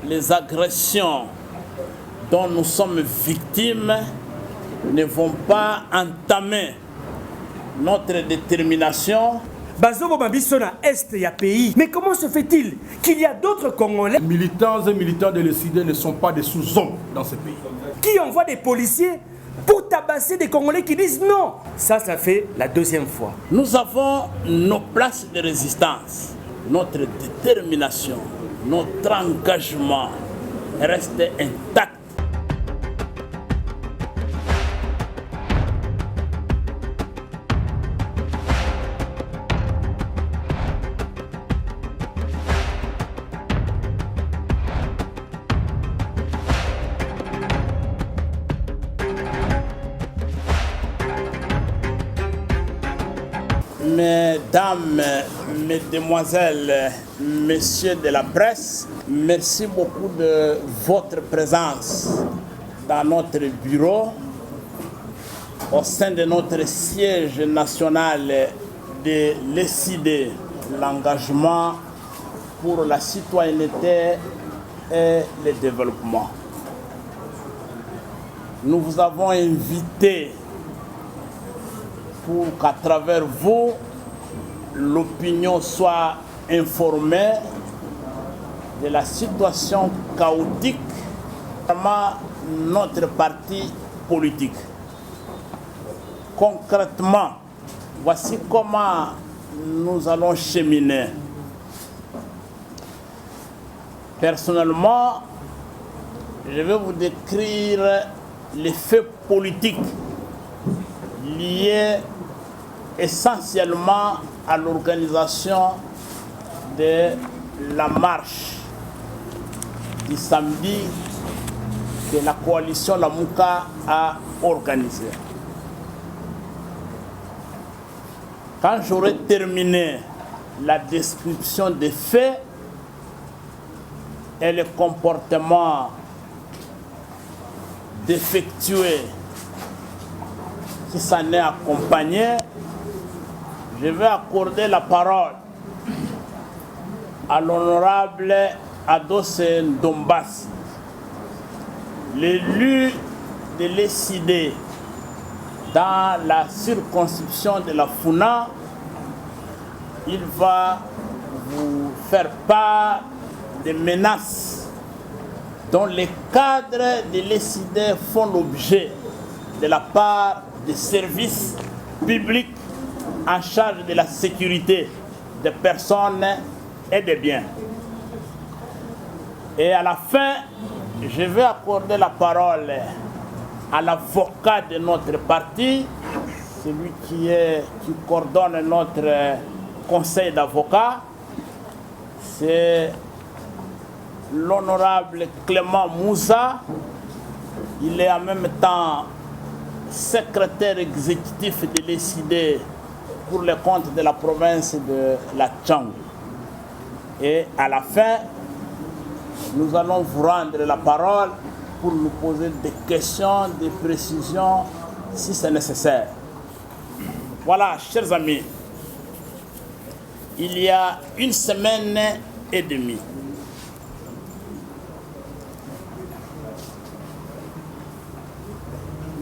les agressions dont nous sommes victimes ne vont pas entamer notre détermination. Bazobo Mabissona Est y a pays. Mais comment se fait-il qu'il y a d'autres Congolais, militants et militants de l'ECD ne sont pas des sous-hommes dans ce pays, qui envoient des policiers pour tabasser des Congolais qui disent non? Ça fait la deuxième fois. Nous avons nos places de résistance. Notre détermination, notre engagement reste intact. Mesdames, Mesdemoiselles, Messieurs de la presse, merci beaucoup de votre présence dans notre bureau, au sein de notre siège national de l'ECD, l'engagement pour la citoyenneté et le développement. Nous vous avons invité pour qu'à travers vous, l'opinion soit informée de la situation chaotique dans notre parti politique. Concrètement, voici comment nous allons cheminer. Personnellement, je vais vous décrire les faits politiques liés essentiellement à l'organisation de la marche du samedi que la coalition Lamuka a organisée. Quand j'aurai terminé la description des faits et le comportement défectueux qui s'en est accompagné, je vais accorder la parole à l'honorable Ados Ndombasi, l'élu de l'ECD dans la circonscription de la Funa. Il va vous faire part des menaces dont les cadres de l'ECD font l'objet de la part des services publics en charge de la sécurité des personnes et des biens. Et à la fin, je vais accorder la parole à l'avocat de notre parti, celui qui coordonne notre conseil d'avocats, c'est l'honorable Clément Moussa. Il est en même temps secrétaire exécutif de l'ECD pour le compte de la province de la Tchang. Et à la fin, nous allons vous rendre la parole pour nous poser des questions, des précisions, si c'est nécessaire. Voilà, chers amis, il y a une semaine et demie,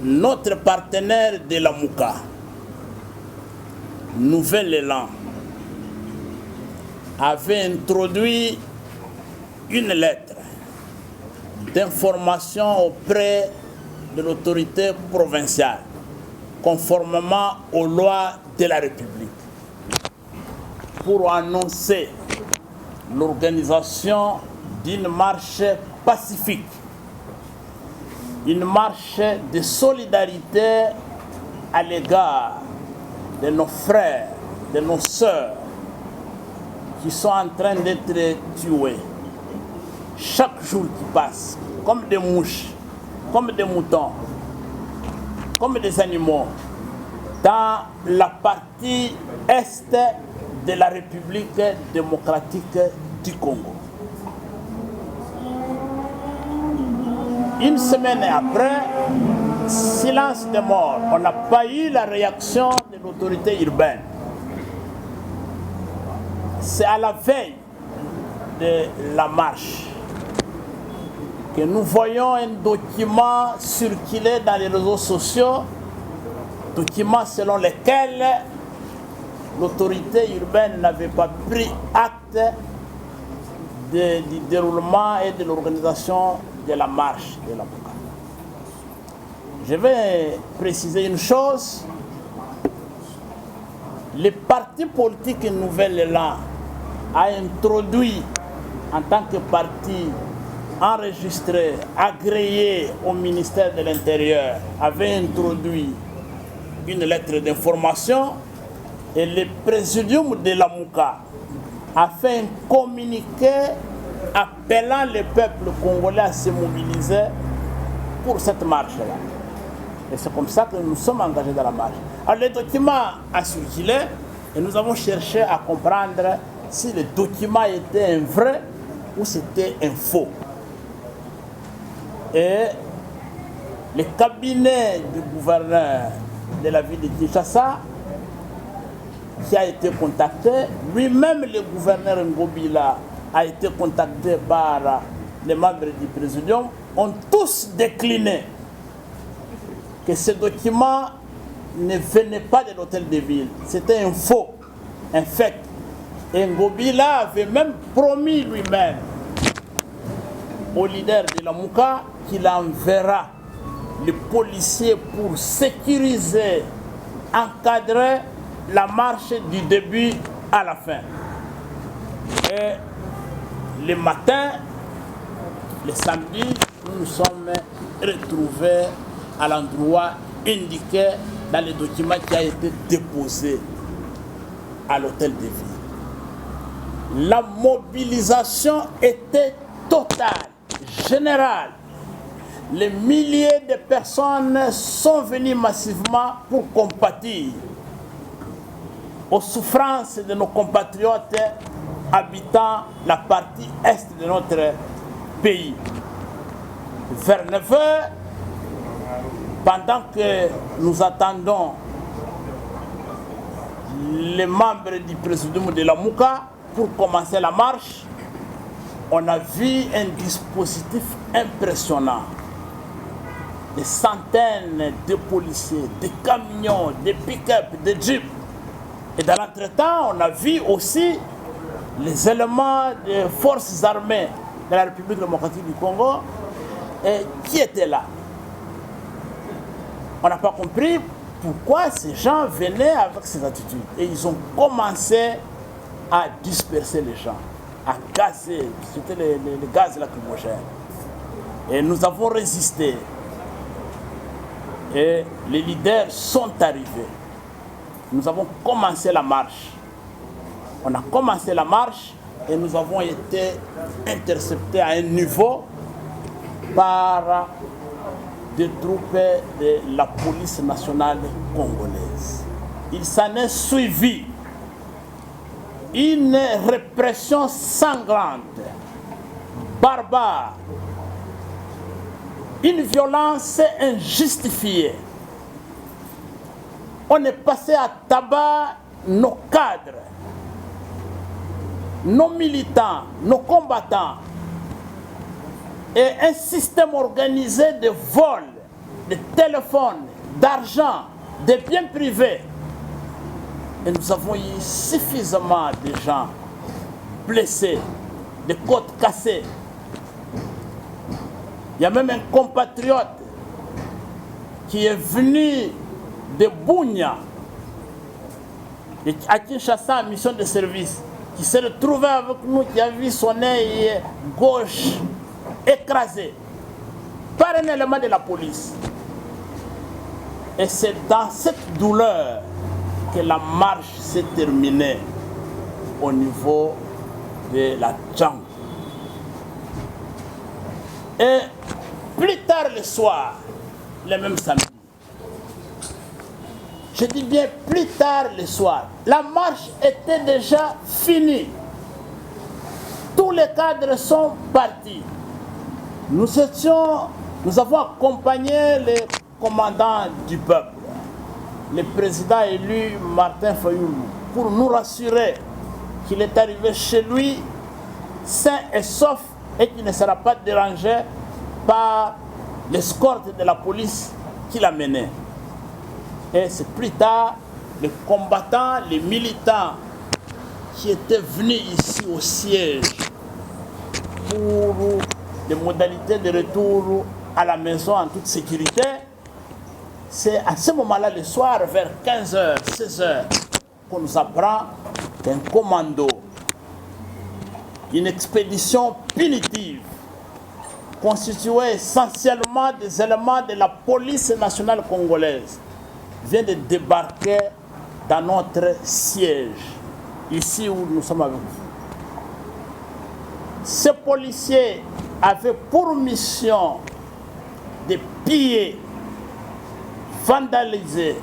notre partenaire de la Mouka, Nouvel Élan, avait introduit une lettre d'information auprès de l'autorité provinciale, conformément aux lois de la République, pour annoncer l'organisation d'une marche pacifique, une marche de solidarité à l'égard de nos frères, de nos sœurs qui sont en train d'être tués chaque jour qui passe, comme des mouches, comme des moutons, comme des animaux, dans la partie est de la République démocratique du Congo. Une semaine après, silence de mort. On n'a pas eu la réaction de l'autorité urbaine. C'est à la veille de la marche que nous voyons un document circuler dans les réseaux sociaux, document selon lequel l'autorité urbaine n'avait pas pris acte du déroulement et de l'organisation de la marche de la Mouka. Je vais préciser une chose. Le parti politique Nouvel Élan a introduit en tant que parti enregistré, agréé au ministère de l'Intérieur, avait introduit une lettre d'information et le présidium de la Mouka a fait un communiqué appelant le peuple congolais à se mobiliser pour cette marche-là. Et c'est comme ça que nous sommes engagés dans la marche. Alors le document a circulé et nous avons cherché à comprendre si le document était un vrai ou c'était un faux. Et le cabinet du gouverneur de la ville de Kinshasa, qui a été contacté, lui-même le gouverneur Ngobila a été contacté par les membres du présidium, ont tous décliné que ce document ne venait pas de l'hôtel de ville. C'était un faux, un fake. Et Ngobila avait même promis lui-même au leader de la Mouka qu'il enverra les policiers pour sécuriser, encadrer la marche du début à la fin. Et le matin, le samedi, nous nous sommes retrouvés à l'endroit indiqué dans le document qui a été déposé à l'hôtel de ville. La mobilisation était totale, générale. Les milliers de personnes sont venues massivement pour compatir aux souffrances de nos compatriotes habitant la partie est de notre pays. Vers 9 h, pendant que nous attendons les membres du présidium de la Mouka pour commencer la marche, on a vu un dispositif impressionnant. Des centaines de policiers, des camions, des pick-up, des jeeps. Et dans l'entretemps, on a vu aussi les éléments des forces armées de la République démocratique du Congo qui étaient là. On n'a pas compris pourquoi ces gens venaient avec ces attitudes. Et ils ont commencé à disperser les gens, à gazer. C'était les gaz lacrymogènes. Et nous avons résisté. Et les leaders sont arrivés. Nous avons commencé la marche. On a commencé la marche et nous avons été interceptés à un niveau par des troupes de la police nationale congolaise. Il s'en est suivi une répression sanglante, barbare, une violence injustifiée. On est passé à tabac nos cadres, nos militants, nos combattants, et un système organisé de vol, de téléphones, d'argent, de biens privés. Et nous avons eu suffisamment de gens blessés, de côtes cassées. Il y a même un compatriote qui est venu de Bunia, à Kinshasa, en mission de service, qui s'est retrouvé avec nous, qui a vu son œil gauche écrasé par un élément de la police. Et c'est dans cette douleur que la marche s'est terminée au niveau de la Django. Et plus tard le soir, le même samedi, je dis bien plus tard le soir, la marche était déjà finie. Tous les cadres sont partis. Nous avons accompagné le commandant du peuple, le président élu Martin Fayoulou, pour nous rassurer qu'il est arrivé chez lui sain et sauf et qu'il ne sera pas dérangé par l'escorte de la police qui l'a mené. Et c'est plus tard les combattants, les militants qui étaient venus ici au siège pour des modalités de retour à la maison en toute sécurité. C'est à ce moment-là, le soir, vers 15h, 16h, qu'on nous apprend qu'un commando, une expédition punitive, constituée essentiellement des éléments de la police nationale congolaise, vient de débarquer dans notre siège, ici où nous sommes avec vous. Ces policiers avaient pour mission de piller, vandaliser,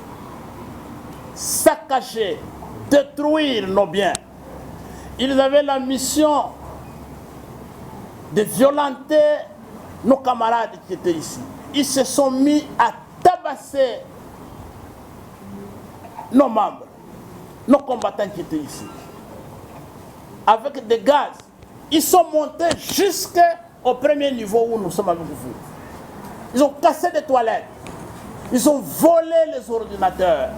saccager, détruire nos biens. Ils avaient la mission de violenter nos camarades qui étaient ici. Ils se sont mis à tabasser nos membres, nos combattants qui étaient ici, avec des gaz. Ils sont montés jusqu'au premier niveau où nous sommes avec vous. Ils ont cassé des toilettes. Ils ont volé les ordinateurs.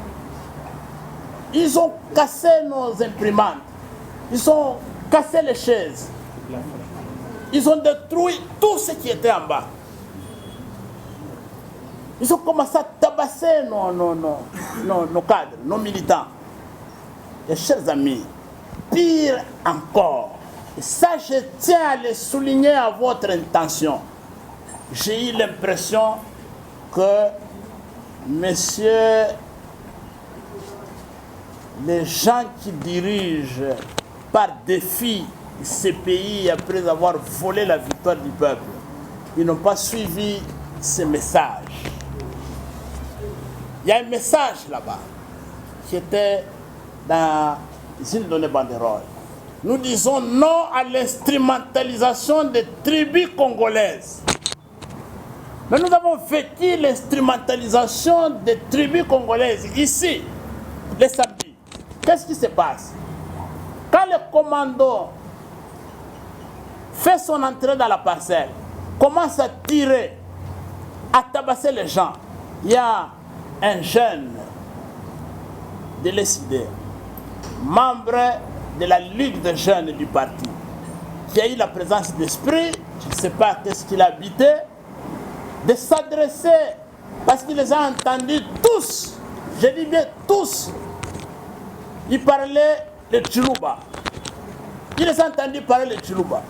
Ils ont cassé nos imprimantes. Ils ont cassé les chaises. Ils ont détruit tout ce qui était en bas. Ils ont commencé à tabasser nos cadres, nos militants. Et chers amis, pire encore, et ça je tiens à le souligner à votre intention, j'ai eu l'impression que messieurs les gens qui dirigent par défi ces pays après avoir volé la victoire du peuple, ils n'ont pas suivi ces messages. Il y a un message là-bas qui était dans une donnée banderole. Nous disons non à l'instrumentalisation des tribus congolaises. Mais nous avons vécu l'instrumentalisation des tribus congolaises ici, les samedis. Qu'est-ce qui se passe? Quand le commando fait son entrée dans la parcelle, commence à tirer, à tabasser les gens, il y a un jeune de l'ESID, membre de la Ligue des jeunes du parti, qui a eu la présence d'esprit, je ne sais pas qu'est-ce qu'il a habité, de s'adresser, parce qu'il les a entendus tous, je dis bien tous, il parlait le Tchilouba. Il les a entendus parler le Tchilouba.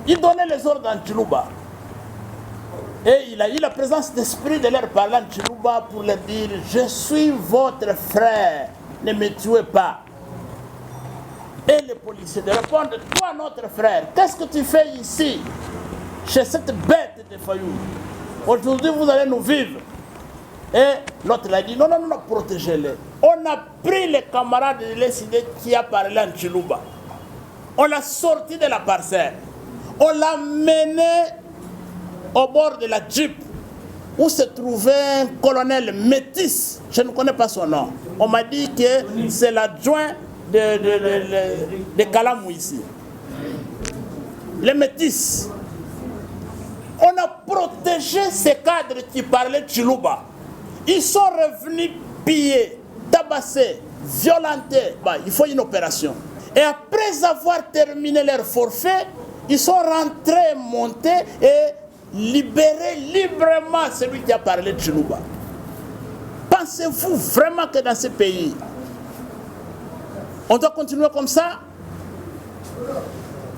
Il donnait les ordres en Tchilouba. Et il a eu la présence d'esprit de leur parler en Tchilouba pour leur dire: je suis votre frère, ne me tuez pas. Et les policiers de répondre: toi notre frère, qu'est-ce que tu fais ici, chez cette bête de Fayou? Aujourd'hui vous allez nous vivre. Et l'autre a dit: non, non, non, protégez-les. On a pris les camarades de l'ESID qui a parlé en Tchilouba. On l'a sorti de la parcelle. On l'a mené au bord de la Jeep où se trouvait un colonel métis. Je ne connais pas son nom. On m'a dit que c'est l'adjoint de Kalamou ici. Les métis. On a protégé ces cadres qui parlaient Tchilouba. Ils sont revenus piller, tabasser, violenter. Bah, il faut une opération. Et après avoir terminé leur forfait, ils sont rentrés, montés et libérés librement celui qui a parlé de Tchilouba. Pensez-vous vraiment que dans ce pays, on doit continuer comme ça?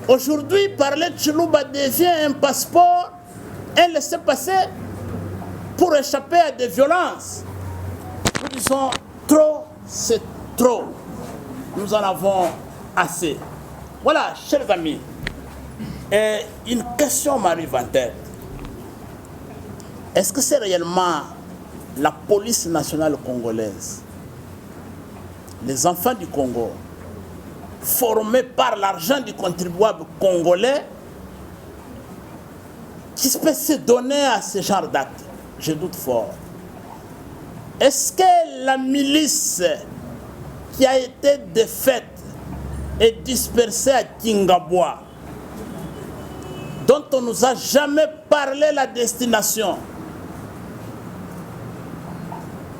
Aujourd'hui, parler de Tchilouba devient un passeport, un laissez-passer pour échapper à des violences. Nous disons trop, c'est trop. Nous en avons assez. Voilà, chers amis, une question m'arrive en tête. Est-ce que c'est réellement la police nationale congolaise, les enfants du Congo, formés par l'argent du contribuable congolais, qui peut se donner à ce genre d'actes? Je doute fort. Est-ce que la milice qui a été défaite et dispersée à Kingabwa, dont on nous a jamais parlé la destination.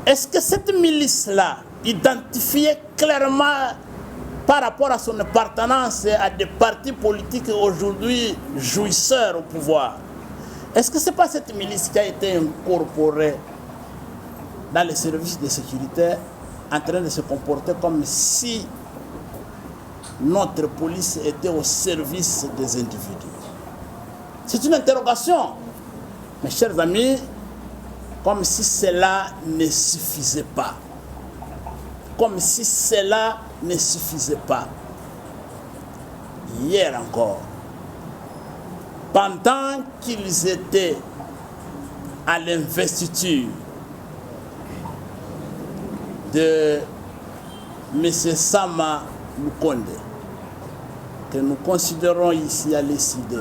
Est-ce que cette milice-là, identifiée clairement par rapport à son appartenance à des partis politiques aujourd'hui jouisseurs au pouvoir, est-ce que ce n'est pas cette milice qui a été incorporée dans les services de sécurité en train de se comporter comme si notre police était au service des individus? C'est une interrogation, mes chers amis, comme si cela ne suffisait pas. Comme si cela ne suffisait pas. Hier encore, pendant qu'ils étaient à l'investiture de M. Sama Lukonde, que nous considérons ici à l'ECD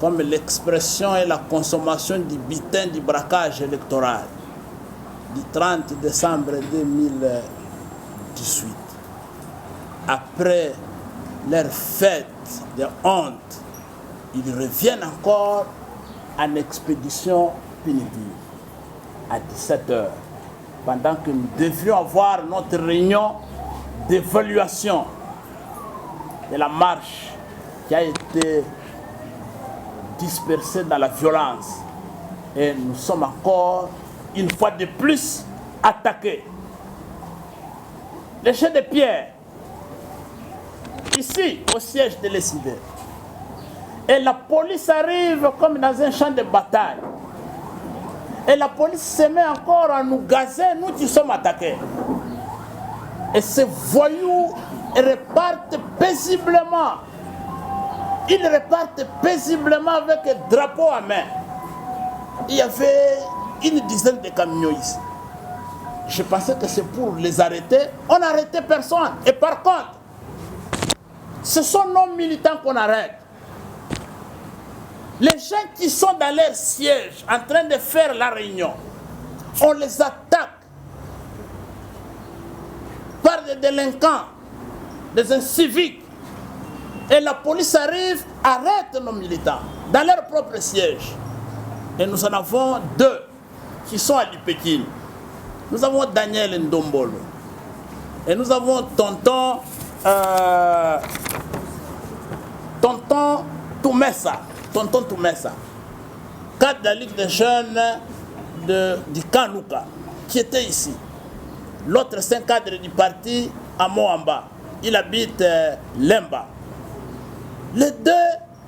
comme l'expression et la consommation du butin du braquage électoral du 30 décembre 2018. Après leur fête de honte, ils reviennent encore en expédition punitive à 17h, pendant que nous devrions avoir notre réunion d'évaluation de la marche qui a été dispersée dans la violence. Et nous sommes encore, une fois de plus, attaqués. Les jets de pierre, ici, au siège de l'ECD. Et la police arrive comme dans un champ de bataille. Et la police se met encore à nous gazer, nous qui sommes attaqués. Et ces voyous repartent paisiblement. Ils repartent paisiblement avec un drapeau à main. Il y avait une dizaine de camions ici. Je pensais que c'est pour les arrêter. On n'arrêtait personne. Et par contre, ce sont nos militants qu'on arrête. Les gens qui sont dans leur siège en train de faire la réunion, on les attaque par des délinquants, des inciviques. Et la police arrive, arrête nos militants dans leur propre siège. Et nous en avons deux qui sont à Lipekine. Nous avons Daniel Ndombolo. Et nous avons Tonton Toumessa. Tonton Toumessa, cadre de la Ligue des jeunes du Kanouka, qui était ici. L'autre, c'est un cadre du parti à Moamba. Il habite Lemba. Les deux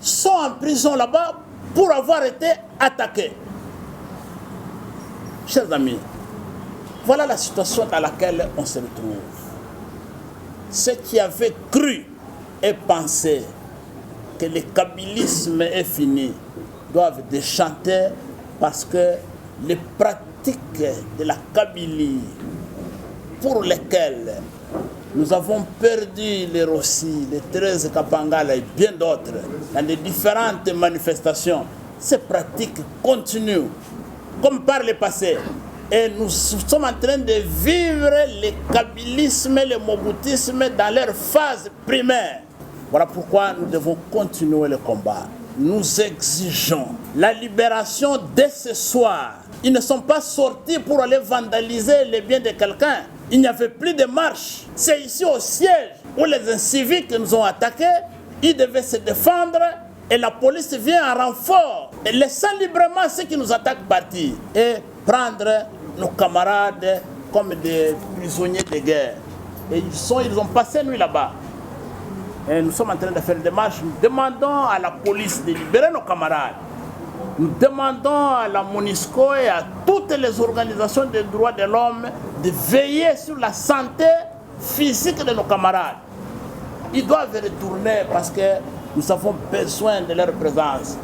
sont en prison là-bas pour avoir été attaqués. Chers amis, voilà la situation dans laquelle on se retrouve. Ceux qui avaient cru et pensé que le kabylisme est fini doivent déchanter, parce que les pratiques de la Kabylie pour lesquelles nous avons perdu les Rossi, les 13 Kapangala et bien d'autres dans les différentes manifestations, ces pratiques continuent comme par le passé. Et nous sommes en train de vivre le kabylisme et le moboutisme dans leur phase primaire. Voilà pourquoi nous devons continuer le combat. Nous exigeons la libération dès ce soir. Ils ne sont pas sortis pour aller vandaliser les biens de quelqu'un. Il n'y avait plus de marche. C'est ici au siège où les inciviques nous ont attaqués. Ils devaient se défendre et la police vient en renfort. Et laissant librement ceux qui nous attaquent partir et prendre nos camarades comme des prisonniers de guerre. Et ils ont passé nuit là-bas. Et nous sommes en train de faire des marches. Nous demandons à la police de libérer nos camarades. Nous demandons à la MONUSCO et à toutes les organisations des droits de l'homme de veiller sur la santé physique de nos camarades. Ils doivent retourner parce que nous avons besoin de leur présence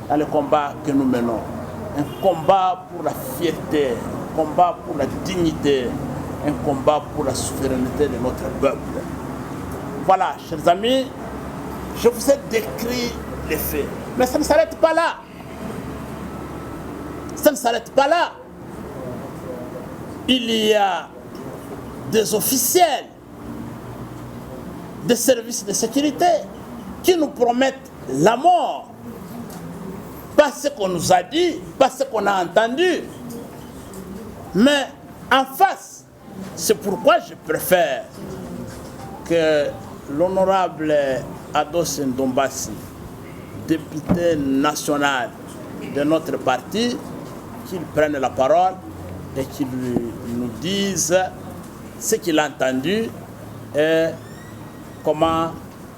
dans le combat que nous menons. Un combat pour la fierté, un combat pour la dignité, un combat pour la souveraineté de notre peuple. Voilà, chers amis, je vous ai décrit les faits. Mais ça ne s'arrête pas là. Ça ne s'arrête pas là. Il y a des officiels des services de sécurité qui nous promettent la mort. Pas ce qu'on nous a dit, pas ce qu'on a entendu, mais en face. C'est pourquoi je préfère que l'honorable Ados Ndombasi, député national de notre parti, qu'il prenne la parole et qu'il nous dise ce qu'il a entendu et comment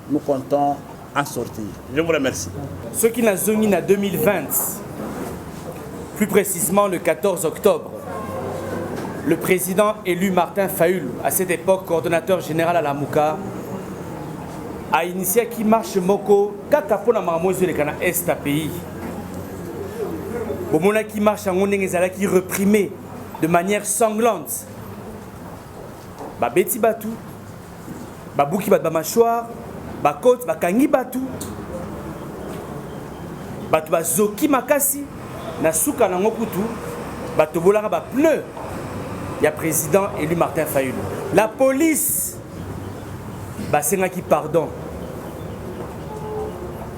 nous comptons en sortir. Je vous remercie. Ce qui n'a zongi en 2020, plus précisément le 14 octobre, le président élu Martin Fayulu, à cette époque coordonnateur général à la Mouka, a initié qui marche moko kaka pona mamozo le kana est pays. Bomona qui marche en onengezala qui reprimé de manière sanglante. Ba beti batu, ba buki ba mâchoire, ba côte ba kangi batu. Batu ba zoki makasi na suka na ngokutu, batu bolaka ba pneu. Il y a président élu Martin Fayulu. La police, basenga qui pardon.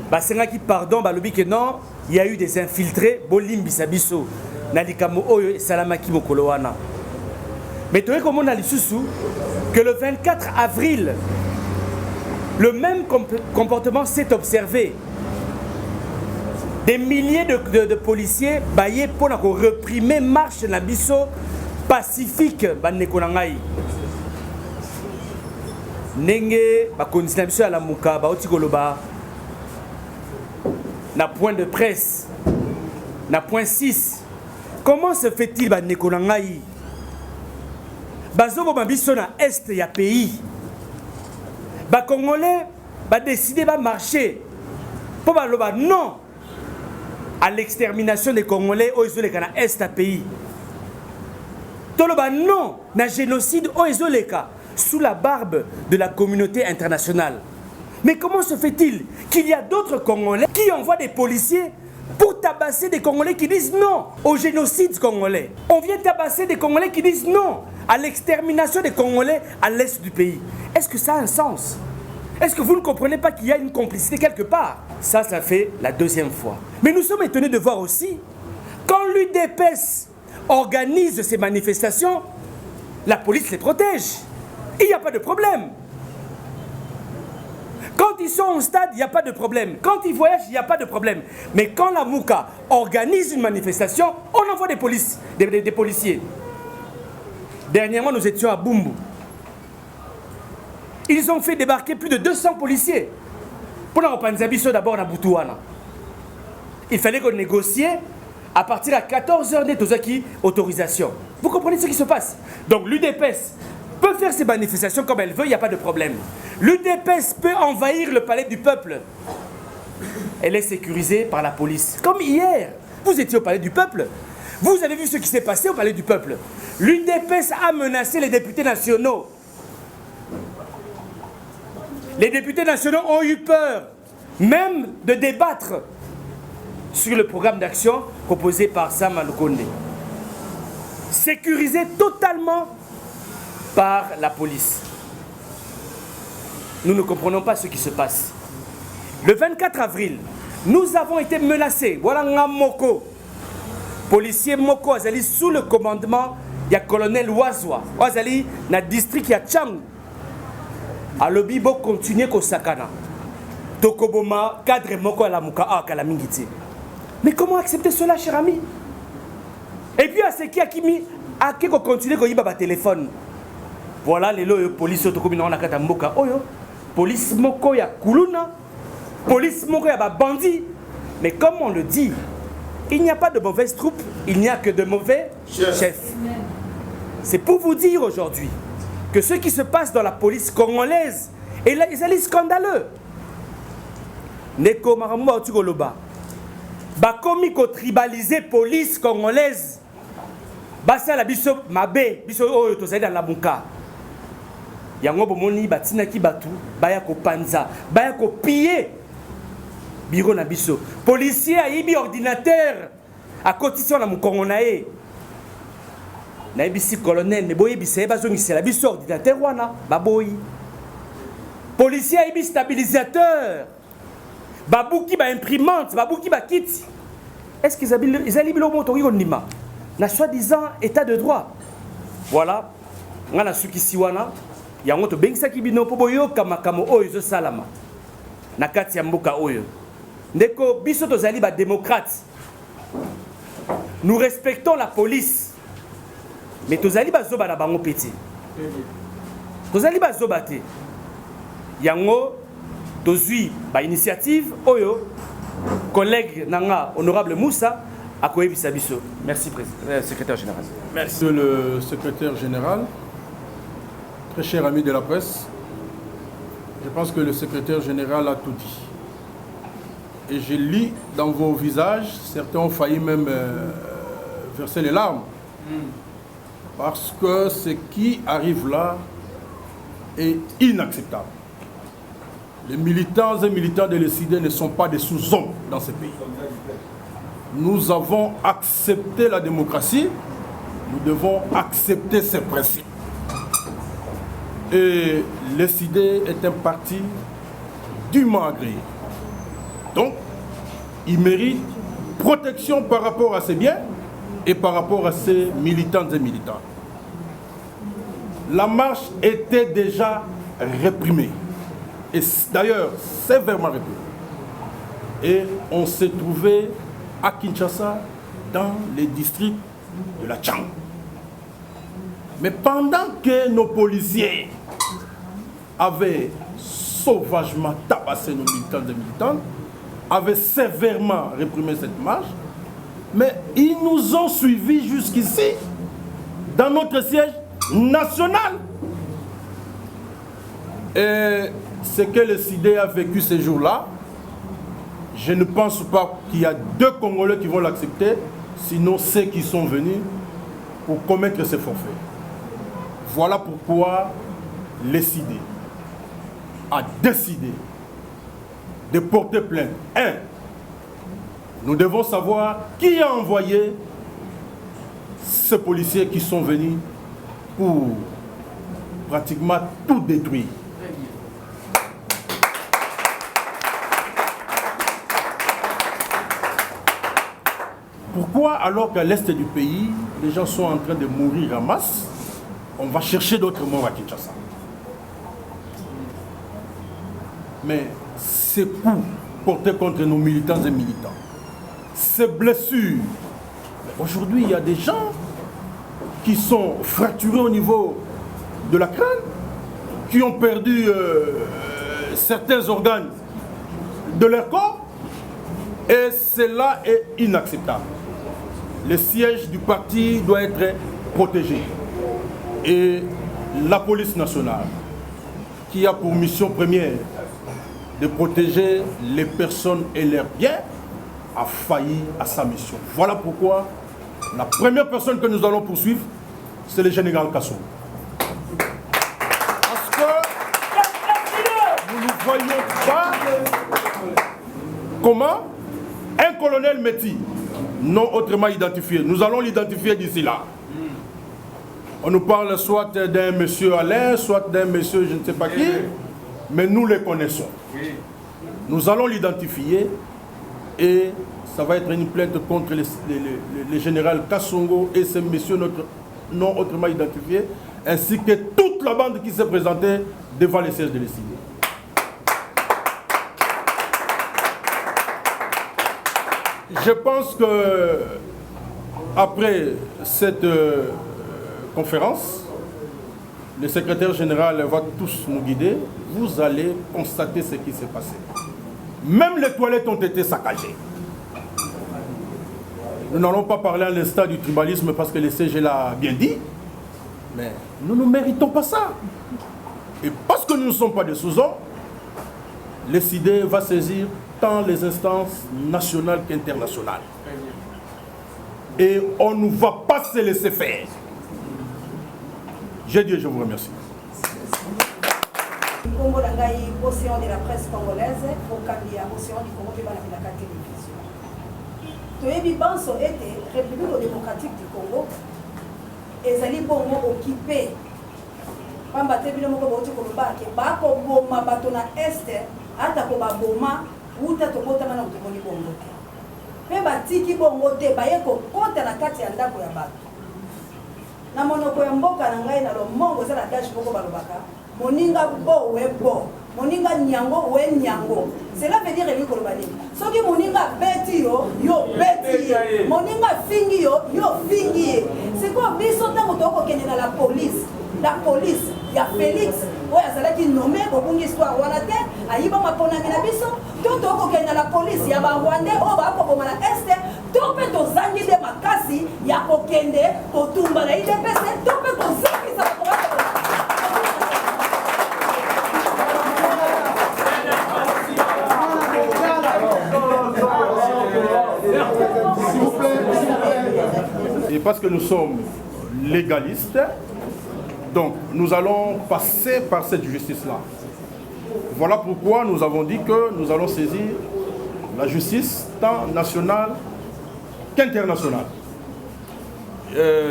Basenga qui pardon, balobi que non, il y a eu des infiltrés, bolim bisabiso, nalikamo oyo salamaki mokolowana. Mais tu vois comment on a l'issue que le 24 avril, le même comportement s'est observé. Des milliers de policiers baillés pour réprimer marche na biso pacifique banekonangai nenge bakondisi na biso ya lamuka baoti koloba na point de presse na point 6 comment se fait-il banekonangai bazoboma biso na est ya pays bakongolais badeside bamarcher mpo baloba non à l'extermination des Congolais oyo ezoleka na est ya pays. Toloba non, na génocide oezoleka sous la barbe de la communauté internationale. Mais comment se fait-il qu'il y a d'autres Congolais qui envoient des policiers pour tabasser des Congolais qui disent non au génocide congolais? On vient tabasser des Congolais qui disent non à l'extermination des Congolais à l'est du pays. Est-ce que ça a un sens? Est-ce que vous ne comprenez pas qu'il y a une complicité quelque part? Ça fait la deuxième fois. Mais nous sommes étonnés de voir aussi, quand l'UDPS organise ces manifestations, la police les protège. Il n'y a pas de problème. Quand ils sont au stade, il n'y a pas de problème. Quand ils voyagent, il n'y a pas de problème. Mais quand la Mouka organise une manifestation, on envoie des policiers. Dernièrement, nous étions à Bumbu. Ils ont fait débarquer plus de 200 policiers. Pour la Panzabiso d'abord à Boutouana. Il fallait qu'on négocie. À partir à 14h net aux acquis, autorisation. Vous comprenez ce qui se passe? Donc l'UDPS peut faire ses manifestations comme elle veut, il n'y a pas de problème. L'UDPS peut envahir le palais du peuple. Elle est sécurisée par la police. Comme hier, vous étiez au palais du peuple. Vous avez vu ce qui s'est passé au palais du peuple. L'UDPS a menacé les députés nationaux. Les députés nationaux ont eu peur, même de débattre sur le programme d'action proposé par Sam Alukonde. Sécurisé totalement par la police. Nous ne comprenons pas ce qui se passe. Le 24 avril, nous avons été menacés. Voilà Ngamoko. Policier Moko Azali sous le commandement du colonel Wazwa. Azali na district ya Chang. A lobby bo continuer ko sakana. Tokoboma cadre Moko à la Mouka à Kalamingiti. Mais comment accepter cela, cher ami? Et puis à ce qui a mis à qui continue ko yiba ba téléphone. Voilà les lois police autocommune na kata mboka oyo. Police Moko ya kuluna. Police Moko ya ba bandit. Mais comme on le dit, il n'y a pas de mauvaises troupes, il n'y a que de mauvais chefs. C'est pour vous dire aujourd'hui que ce qui se passe dans la police congolaise est scandaleux. Neko Maramou Otukoloba. Bakomi ko tribaliser police congolaise. Basa la biso mabe, biso oyo tozali dans la Mouka. Yango bomoni batina ki batu, baya ko panza, baya ko piller. Biro na biso. Policier a yibi ordinateur à cotition na mukongonae. Na yibisi colonel ne boyi bise bazongisi la biso ordinateur wana baboyi. Policier a yibi stabilisateur. Babouki ba imprimante, babouki ba kit. Est-ce qu'ils ont bilo motori konima na soi-disant état de droit? Voilà. Ngana suki siwana yango to bengisa kibino po boyoka makamo oyo zo salama. Na kati ya mboka oyo. Ndeko biso tozali ba démocrate. Nous respectons la police. Mais tozali ba zoba na bango petit. Tozali ba zoba te. Yango tozui ba initiative oyo collègue nanga honorable Moussa a koyebisa biso. Merci président secrétaire général. Merci le secrétaire général. Très cher ami de la presse. Je pense que le secrétaire général a tout dit. Et je lis dans vos visages, certains ont failli même verser les larmes. Parce que ce qui arrive là est inacceptable. Les militants et militantes de l'ECD ne sont pas des sous-hommes dans ce pays. Nous avons accepté la démocratie, nous devons accepter ses principes. Et l'ECD est un parti dûment agréé. Donc, il mérite protection par rapport à ses biens et par rapport à ses militantes et militants. La marche était déjà réprimée. Et d'ailleurs, sévèrement réprimée. Et on s'est trouvé à Kinshasa, dans les districts de la Tchang. Mais pendant que nos policiers avaient sauvagement tabassé nos militants et militantes, avaient sévèrement réprimé cette marche, mais ils nous ont suivis jusqu'ici, dans notre siège national. Et ce que le CID a vécu ces jours-là, je ne pense pas qu'il y a deux Congolais qui vont l'accepter, sinon ceux qui sont venus pour commettre ces forfaits. Voilà pourquoi le CID a décidé de porter plainte. Nous devons savoir qui a envoyé ces policiers qui sont venus pour pratiquement tout détruire. Pourquoi, alors qu'à l'est du pays, les gens sont en train de mourir en masse, on va chercher d'autres morts à Kinshasa? Mais ces coups portés contre nos militants et militants, ces blessures, aujourd'hui il y a des gens qui sont fracturés au niveau de la crâne, qui ont perdu certains organes de leur corps, et cela est inacceptable. Le siège du parti doit être protégé. Et la police nationale, qui a pour mission première de protéger les personnes et leurs biens, a failli à sa mission. Voilà pourquoi la première personne que nous allons poursuivre, c'est le général Kassou. Parce que nous ne voyons pas comment un colonel Métis, non autrement identifié, nous allons l'identifier d'ici là. On nous parle soit d'un monsieur Alain, soit d'un monsieur je ne sais pas qui, mais nous les connaissons. Nous allons l'identifier et ça va être une plainte contre le général Kassongo et ce monsieur non autrement identifié, ainsi que toute la bande qui s'est présentée devant les sièges de l'ECD. Je pense que après cette conférence, le secrétaire général va tous nous guider. Vous allez constater ce qui s'est passé. Même les toilettes ont été saccagées. Nous n'allons pas parler à l'instant du tribalisme parce que le CG l'a bien dit, mais nous ne méritons pas ça. Et parce que nous ne sommes pas des sous-hommes, le CID va saisir tant les instances nationales qu'internationales. Et on ne va pas se laisser faire. J'ai dit, je vous remercie. Congo Langai, océan de la presse congolaise, au Cambia, océan du Congo, qui va la télévision. Toyebi Banso était République démocratique du Congo, et Zali Bongo occupé. Pamba Tebile Moko Bauti Koloba, qui Bako Boma Batona Est, Atako Boma, uta tobotama na tomoni bongo te mpe batiki bongo te baye kokota na kati ya ndako ya bato na monoko ya mboka na ngai na lomongo eza na dashi moko balobaka moninga bo we bo moninga nyango we nyango cela veut dire elingi koloba nini soki moninga beti yo yo beti ye moninga fingi yo yo fingi ye sikoyo biso ntango tokokende na la police ya Félix oyo azalaki nommé bobungi histoire wana te ayiba maponami na biso to tokokende na la police ya barwandais oyo bakoboma na este to mpe tozangi nde makasi ya kokende kotumba na idps to mpe kozangisa S'il vous plaît. Et parce que nous sommes légalistes, donc nous allons passer par cette justice-là. Voilà pourquoi nous avons dit que nous allons saisir la justice tant nationale qu'internationale.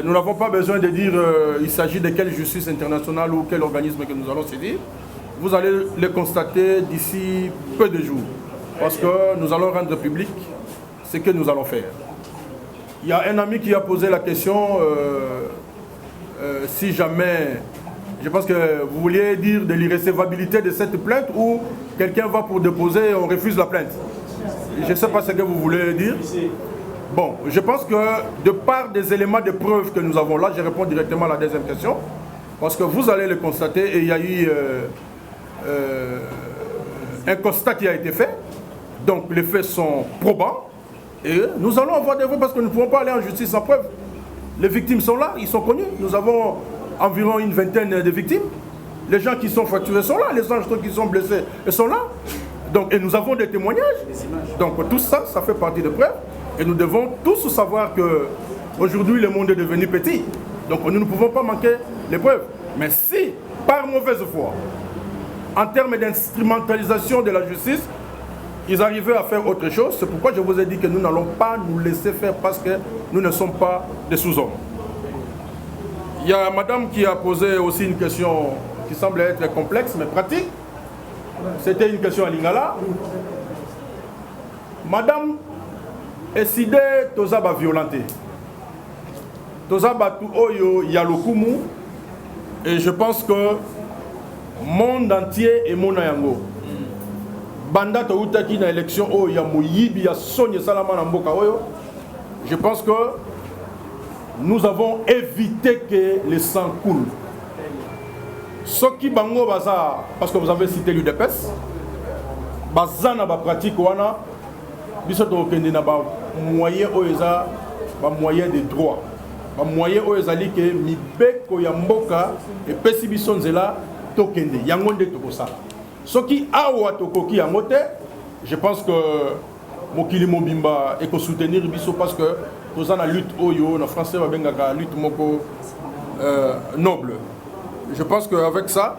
Nous n'avons pas besoin de dire il s'agit de quelle justice internationale ou quel organisme que nous allons saisir. Vous allez le constater d'ici peu de jours, parce que nous allons rendre public ce que nous allons faire. Il y a un ami qui a posé la question si jamais, je pense que vous vouliez dire de l'irrécevabilité de cette plainte ou quelqu'un va pour déposer et on refuse la plainte. Je ne sais pas ce que vous voulez dire. Bon, je pense que de par des éléments de preuve que nous avons là, je réponds directement à la deuxième question, parce que vous allez le constater et il y a eu un constat qui a été fait. Donc les faits sont probants. Et nous allons avoir des preuves parce que nous ne pouvons pas aller en justice sans preuve. Les victimes sont là, ils sont connus. Nous avons environ une vingtaine de victimes. Les gens qui sont fracturés sont là, les gens qui sont blessés sont là. Donc, et nous avons des témoignages. Donc tout ça, ça fait partie des preuves. Et nous devons tous savoir qu'aujourd'hui le monde est devenu petit. Donc nous ne pouvons pas manquer les preuves. Mais si, par mauvaise foi, en termes d'instrumentalisation de la justice, ils arrivaient à faire autre chose, c'est pourquoi je vous ai dit que nous n'allons pas nous laisser faire parce que nous ne sommes pas des sous-hommes. Il y a madame qui a posé aussi une question qui semble être complexe mais pratique. C'était une question à Lingala. Madame décidé toza ba violenté. Toza ba tu oyo yalokumu et je pense que monde entier est mon yango. Banda to utaki na élection o ya moyibi ya sonye salama na mboka oyo. Je pense que nous avons évité que le sang coule. Soki bango baza, parce que vous avez cité l'UDPS, baza na ba pratique wana biso to kende na ba moyen oeza ba moyen de droit. Ba moyen oeza li ke mibeko ya mboka et pesi biso nzela to kende yango nde to kosala. Soki awa tokoki yango te, je pense que mokili mobimba eko soutenir biso parce que toza na lutte oyo na français ba bengaka lutte moko noble. Je pense qu'avec ça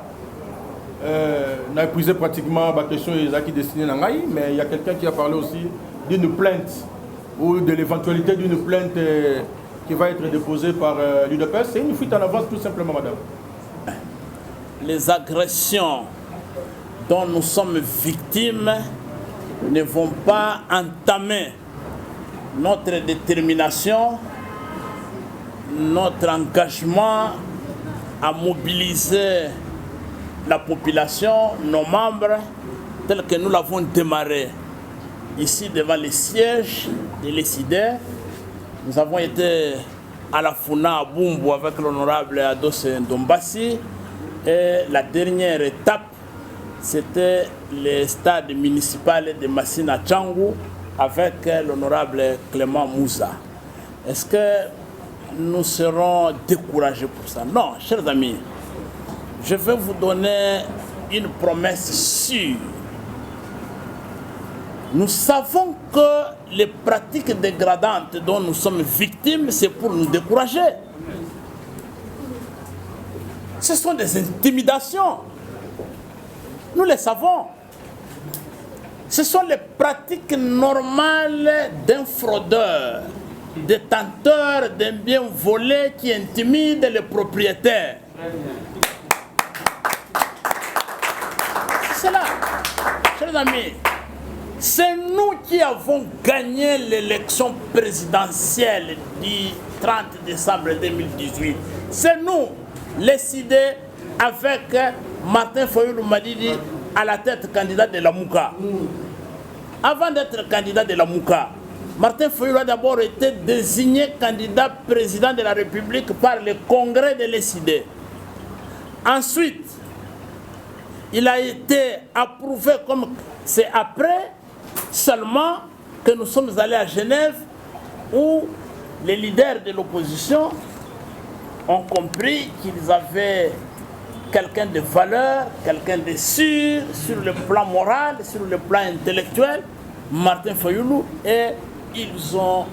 on a épuisé pratiquement la question qui destinée à Nangaï, mais il y a quelqu'un qui a parlé aussi d'une plainte ou de l'éventualité d'une plainte qui va être déposée par l'UDPS. C'est une fuite en avance tout simplement, madame. Les agressions dont nous sommes victimes ne vont pas entamer notre détermination, notre engagement à mobiliser la population, nos membres, tel que nous l'avons démarré ici devant les sièges de l'ESIDER. Nous avons été à la Funa à Bumbu avec l'honorable Ados Ndombasi et la dernière étape c'était le stade municipal de Massina Tchangou avec l'honorable Clément Moussa. Est-ce que nous serons découragés pour ça? Non, chers amis, je vais vous donner une promesse sûre. Nous savons que les pratiques dégradantes dont nous sommes victimes, c'est pour nous décourager. Ce sont des intimidations. Nous le savons. Ce sont les pratiques normales d'un fraudeur, détenteur d'un bien volé qui intimide les propriétaires. C'est cela, chers amis. C'est nous qui avons gagné l'élection présidentielle du 30 décembre 2018. C'est nous, les CIDE, avec Martin Fayulu Madidi à la tête candidat de la Mouka. Avant d'être candidat de la Mouka, Martin Fayulu a d'abord été désigné candidat président de la République par le congrès de l'ECID. Ensuite, il a été approuvé comme c'est après seulement que nous sommes allés à Genève où les leaders de l'opposition ont compris qu'ils avaient quelqu'un de valeur, quelqu'un de sûr sur le plan moral, sur le plan intellectuel, Martin Fayulu, et ils ont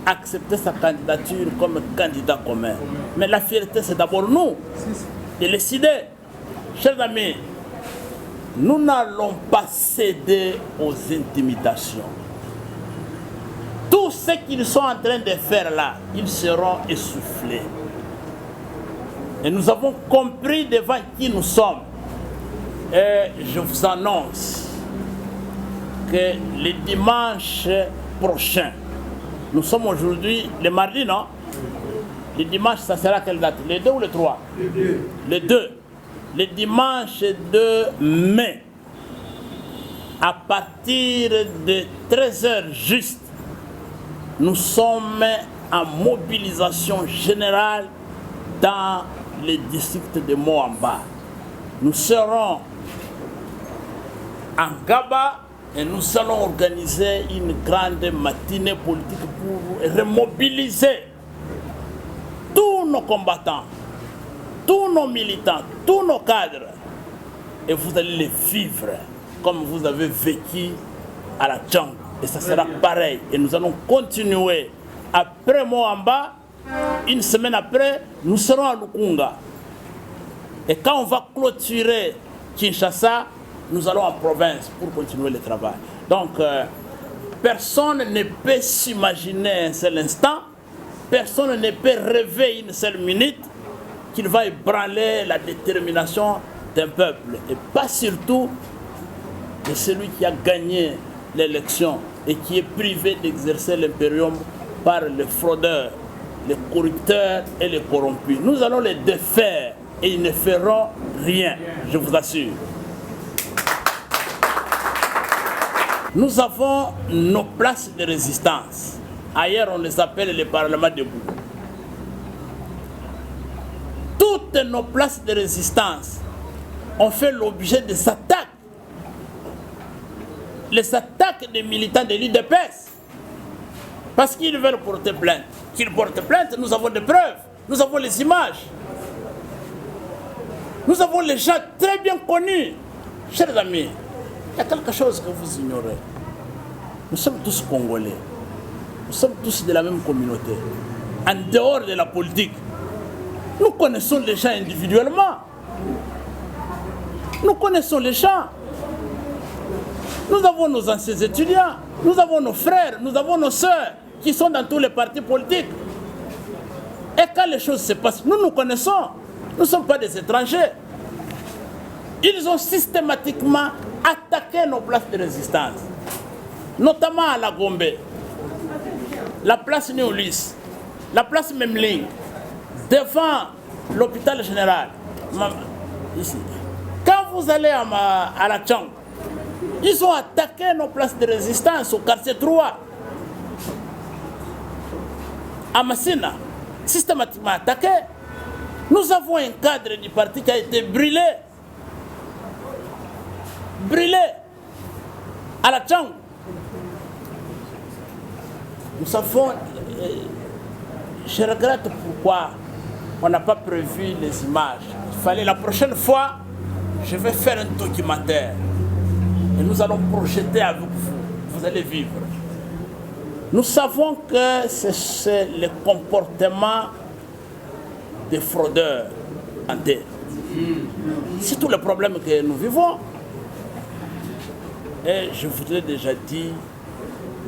accepté sa candidature comme candidat commun. Mais la fierté, c'est d'abord nous, de décider. Chers amis, nous n'allons pas céder aux intimidations. Tout ce qu'ils sont en train de faire là, ils seront essoufflés. Et nous avons compris devant qui nous sommes. Et je vous annonce que le dimanche prochain, nous sommes aujourd'hui le mardi, non? Le dimanche, ça sera quelle date? Le 2 ou le 3? Le 2. Le dimanche 2 mai, à partir de 13h juste, nous sommes en mobilisation générale dans les districts de Moamba. Nous serons en Gaba et nous allons organiser une grande matinée politique pour remobiliser tous nos combattants, tous nos militants, tous nos cadres. Et vous allez les vivre comme vous avez vécu à la Tchang. Et ça sera pareil. Et nous allons continuer. Après Moamba, une semaine après, nous serons à Lukunga. Et quand on va clôturer Kinshasa, nous allons en province pour continuer le travail. Donc, personne ne peut s'imaginer un seul instant, personne ne peut rêver une seule minute qu'il va ébranler la détermination d'un peuple. Et pas surtout de celui qui a gagné l'élection et qui est privé d'exercer l'impérium par les fraudeurs, les corrupteurs et les corrompus. Nous allons les défaire et ils ne feront rien, je vous assure. Nous avons nos places de résistance. Ailleurs, on les appelle les parlements debout. Toutes nos places de résistance ont fait l'objet des attaques. Les attaques des militants de l'UDPS. Parce qu'ils veulent porter plainte. Qu'ils portent plainte, nous avons des preuves. Nous avons les images. Nous avons les gens très bien connus. Chers amis, il y a quelque chose que vous ignorez. Nous sommes tous Congolais. Nous sommes tous de la même communauté. En dehors de la politique, nous connaissons les gens individuellement. Nous connaissons les gens. Nous avons nos anciens étudiants, nous avons nos frères, nous avons nos sœurs qui sont dans tous les partis politiques. Et quand les choses se passent, nous nous connaissons. Nous ne sommes pas des étrangers. Ils ont systématiquement attaqué nos places de résistance, notamment à la Gombe, la place Néolis, la place Memling, devant l'hôpital général. Ici. Quand vous allez à la Tchang, ils ont attaqué nos places de résistance au quartier 3. À Massina, systématiquement attaqué. Nous avons un cadre du parti qui a été brûlé. Brûlé à la Tchang. Nous savons, je regrette pourquoi on n'a pas prévu les images. Il fallait la prochaine fois, je vais faire un documentaire. Et nous allons projeter avec vous. Vous allez vivre. Nous savons que c'est le comportement des fraudeurs. C'est tout le problème que nous vivons. Et je vous l'ai déjà dit,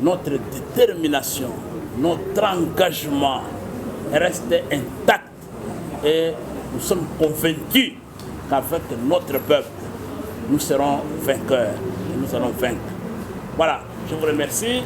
notre détermination, notre engagement reste intact. Et nous sommes convaincus qu'avec notre peuple, nous serons vainqueurs et nous allons vaincre. Voilà. Je vous remercie.